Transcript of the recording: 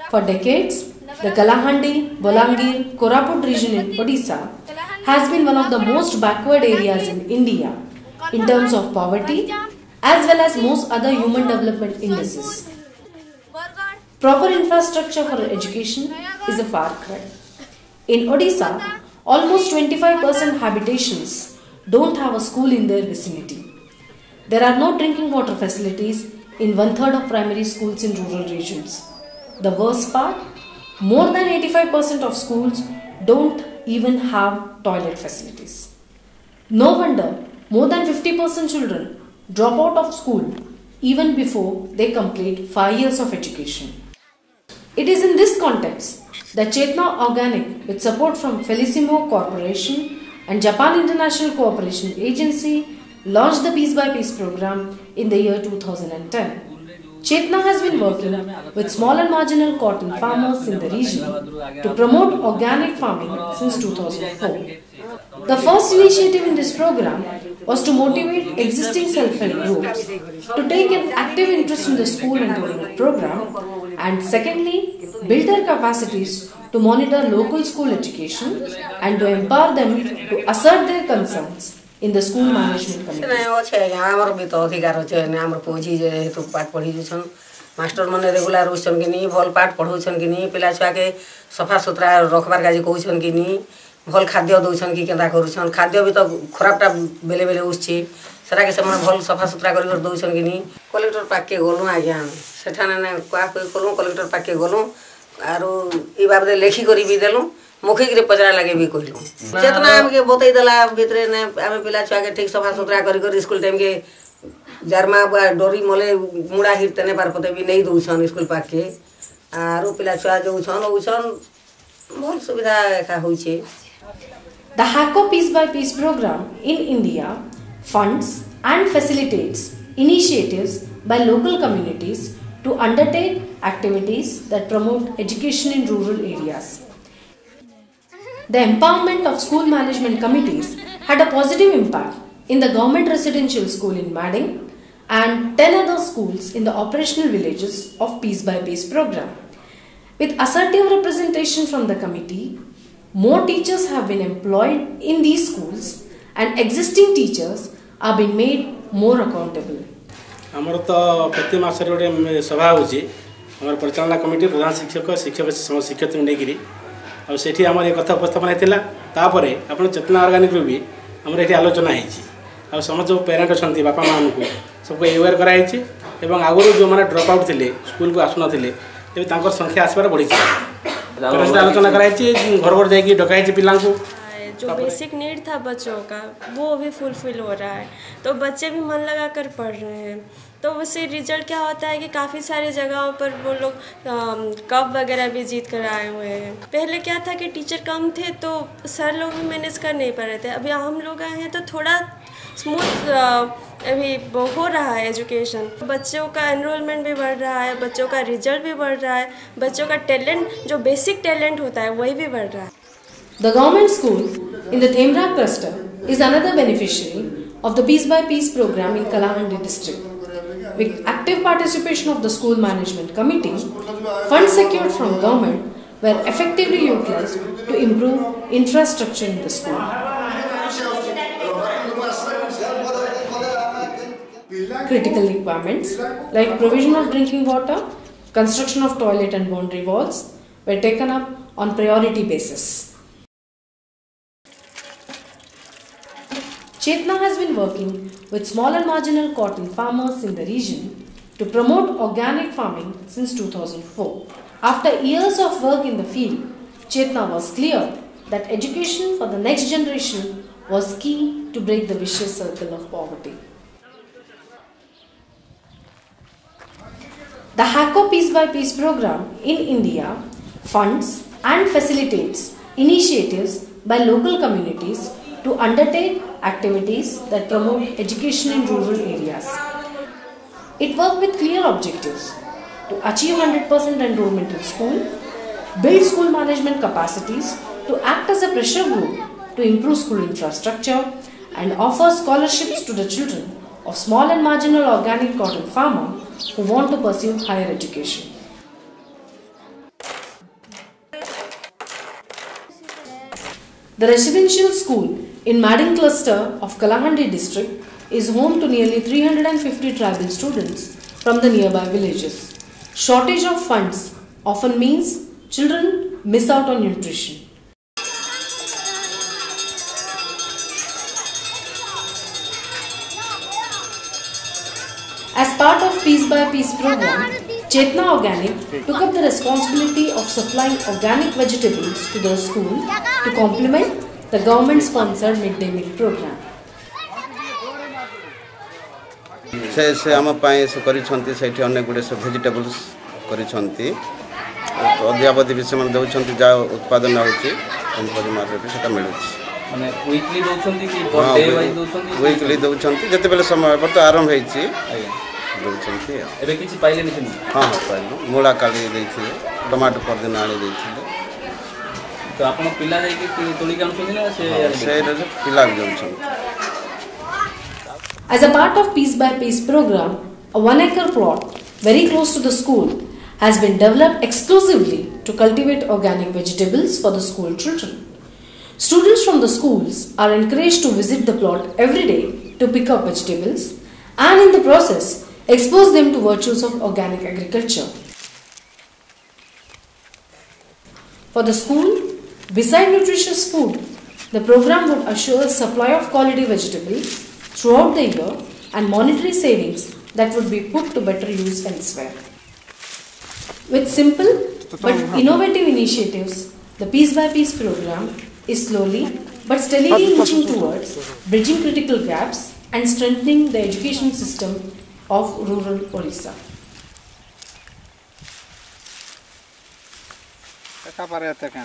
For decades, the Kalahandi, Bolangir, Koraput region in Odisha has been one of the most backward areas in India in terms of poverty as well as most other human development indices. Proper infrastructure for education is a far cry. In Odisha, almost 25% habitations don't have a school in their vicinity. There are no drinking water facilities in 1/3 of primary schools in rural regions. The worst part, more than 85% of schools don't even have toilet facilities. No wonder more than 50% children drop out of school even before they complete 5 years of education. It is in this context that Chetna Organic, with support from Felissimo Corporation and Japan International Cooperation Agency, launched the Piece by Piece program in the year 2010. Chetna has been working with small and marginal cotton farmers in the region to promote organic farming since 2004. The first initiative in this program was to motivate existing self-help groups to take an active interest in the school enrollment program, and secondly, build their capacities to monitor local school education and to empower them to assert their concerns in the school management committee. Master मैंने regular होसन कि नहीं, भल पाठ पढ़ौसन कि नहीं, पिला छुआ के सफा सुतरा रखबार काजी कहउसन कि नहीं, भल खाद्य दउसन कि केंदा करूसन, खाद्य भी तो खराबटा बेले बेले उछी सेटा के से भल सफा सुतरा कर दउसन कि नहीं। कलेक्टर पाक के गलु आज्ञा सेठाने ने का कलु कलेक्टर पाक के गलु आरो ई बाबदे लेखी करी भी देलु, मुखिक रे पचरा लागे भी कहलु। चेतना हमके बतई देला भितरे ने आमे पिला छुआ के ठीक सफा सुतरा कर स्कूल टाइम के जरमा डोरी मले मुड़ा हिरतने पार पते भी नहीं दउसन स्कूल पाक के आरो पिला छुआ जो उछन बहुत सुविधा का होई छे। The HACO Piece by Piece program in India funds and facilitates initiatives by local communities to undertake activities that promote education in rural areas. The empowerment of school management committees had a positive impact in the government residential school in Mading and 10 other schools in the operational villages of Piece by Piece program. With assertive representation from the committee, more teachers have been employed in these schools and existing teachers are being made more accountable. आमर तो प्रति मास गोटे सभा होची आम परिचालना committee प्रधान शिक्षक शिक्षक शिक्षक नहीं आठी आम एक कथा उपस्थापन होता तापर आप चेतना ऑर्गेनिक भी आमर ये आलोचना हो समस्त जो पेरेन्ट अच्छा बापा माँ को सबको अवेयर कराई आगुरी जो मैंने ड्रप आउट थे स्कूल को आसुना संख्या आसबार बढ़ी आलोचना कराई घर घर जाकि डकाई पिला जो बेसिक नीड था बच्चों का वो भी फुलफिल हो रहा है, तो बच्चे भी मन लगा कर पढ़ रहे हैं। तो उससे रिजल्ट क्या होता है कि काफ़ी सारी जगहों पर वो लोग कप वगैरह भी जीत कर आए हुए हैं। पहले क्या था कि टीचर कम थे तो सर लोग भी मैनेज कर नहीं पा रहे थे। अभी हम लोग आए हैं तो थोड़ा स्मूथ अभी हो रहा है एजुकेशन। बच्चों का एनरोलमेंट भी बढ़ रहा है, बच्चों का रिजल्ट भी बढ़ रहा है, बच्चों का टैलेंट जो बेसिक टैलेंट होता है वही भी बढ़ रहा है। The government school in the Themra cluster is another beneficiary of the Piece by Piece program in Kalahandi district. With active participation of the school management committee, funds secured from government were effectively utilized to improve infrastructure in the school. Critical requirements like provision of drinking water, construction of toilet and boundary walls were taken up on priority basis. Chetna has been working with small and marginal cotton farmers in the region to promote organic farming since 2004. After years of work in the field, Chetna was clear that education for the next generation was key to break the vicious circle of poverty. The HACO Piece by Piece program in India funds and facilitates initiatives by local communities to undertake activities that promote education in rural areas. It worked with clear objectives to achieve 100% enrollment in school, build school management capacities, to act as a pressure group to improve school infrastructure, and offer scholarships to the children of small and marginal organic cotton farmer who want to pursue higher education. The residential school in Madin cluster of Kalahandi district is home to nearly 350 tribal students from the nearby villages. Shortage of funds often means children miss out on nutrition. As part of Piece by Piece program, Chetna Organic took up the responsibility of supplying organic vegetables to the school to complement the government-sponsored midday meal program. से आम से कर अनेक गुड़े vegetables कर अध्यापति भी से दौरान जहाँ उत्पादन होम परिमाण से मिलूँ वीकली दौरान जिते बेले समय तो आरंभ हो हाँ हाँ पाइल मूला काली टमाटो परदिन आनी तो आप पिला पिला भी जाऊँ. As a part of Piece by Piece program, a 1-acre plot very close to the school has been developed exclusively to cultivate organic vegetables for the school children. Students from the schools are encouraged to visit the plot every day to pick up vegetables and in the process expose them to virtues of organic agriculture. For the school, beside nutritious food, the program would assure a supply of quality vegetables throughout the year and monetary savings that would be put to better use elsewhere. With simple but innovative initiatives, the Piece by Piece program is slowly but steadily inching towards bridging critical gaps and strengthening the education system of rural Orissa. Acá para até quem